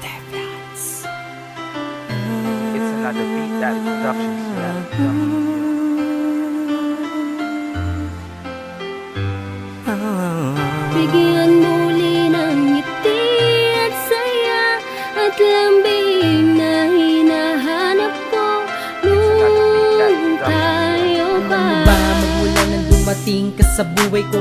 It's another Big Daddy Productions. Bigyan muli ng ngiti at saya at lambing na hinahanap ko nung tayo pa. Ano ba magmula nang dumating ka sa buhay ko?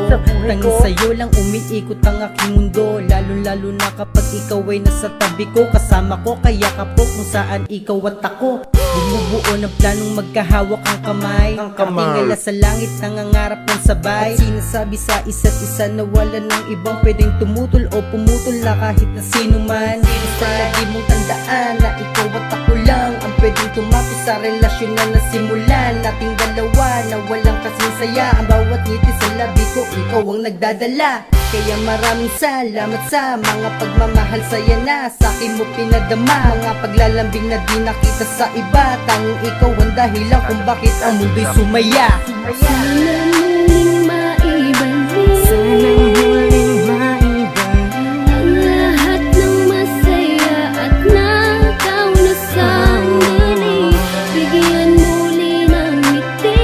Tanging sa'yo lang umiikot ang aking mundo, lalo na kapag ikaw ay nasa tabi ko. Kasama ko, kaya kapok kung saan ikaw at ako. Bumubuo ng planong magkahawak ang kamay. Tingala sa langit, nangangarap ng sabay. At sinasabi sa isa't isa na wala ng ibang pwedeng tumutol o pumutol na kahit na sino man. Basta lagi mong tandaan na ikaw at ako lang ang pwedeng tumapos sa relasyon na nasimulan nating dalawa, na walang kasing saya. Ang bawat ngiti sa labi ko, ikaw ang nagdadala. Kaya maraming salamat sa mga pagmamahal, saya na sa'kin mo pinadama. Mga paglalambing na di nakita sa iba, tanging ikaw ang dahilan kung bakit ang mundo'y sumaya. Sana muling maibalik ang lahat ng masaya at nakaw na sandali. Bigyan muli ng ngiti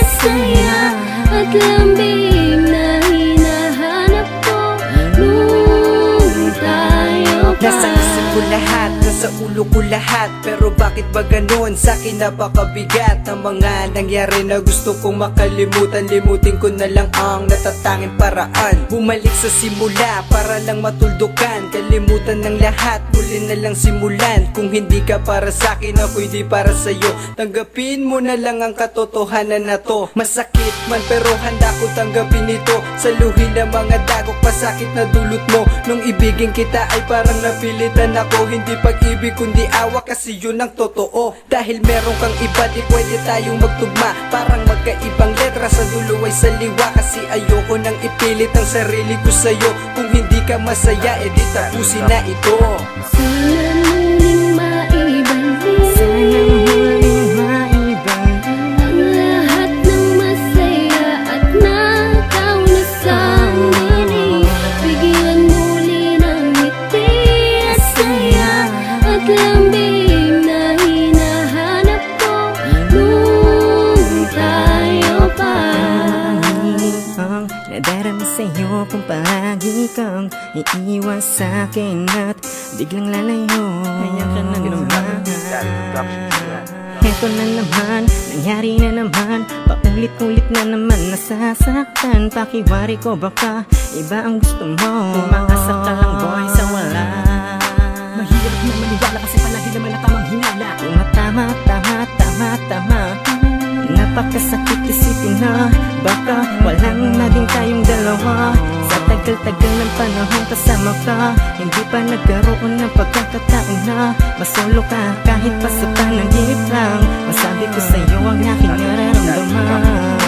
at saya at lambing na hinahanap ko nung tayo pa. Nasa isip ko lahat, nasa ulo ko lahat. Pero bakit ba ganun? Sa'kin napakabigat ang mga nangyari na gusto kong makalimutan. Limutin ko na lang ang natatanging paraan. Bumalik sa simula para lang matuldukan. Kalimutan ng lahat, muli na lang simulan. Kung hindi ka para sa'kin, ako hindi para sa'yo. Tanggapin mo na lang ang katotohanan na to. Masakit man pero handa ko tanggapin ito. Saluhin ang mga dagok pasakit na dulot mo. Nung ibigin kita ay parang napilitan ako. Hindi pag-ibig kundi awa, kasi yun ang totoo. Dahil meron kang iba, di pwede tayong magtugma. Parang magkaibang letra, sa dulo ay saliwa. Kasi ayoko nang ipilit ang sarili ko sa'yo. Kung hindi ka masaya, edi tapusin na ito. Sana muling maibalik ang lahat ng masaya at nakaw na sandali. Bigyan muli ng ngiti at saya at lambing na hinahanap ko nung tayo pa. Ang nadarama sa'yo kung palagi kang iiwas sa'kin at biglang lalayo. Kaya ka na naman. Eto na naman, nangyari na naman. Paulit-ulit na naman nasasaktan. Pakiwari ko baka iba ang gusto mo. Umakasa ka lang boy sa wala. Mahirap na maniwala kasi palagi naman na tamang hinala. Tama, napakasakit isipin na baka walang naging tayong dalawa. Sa tagal-tagal ng panahon kasama ka, hindi pa nagkaroon ng pagkakataon na masolo ka kahit pa sa panaginip lang. Masabi ko sa'yo ang aking nararamdaman.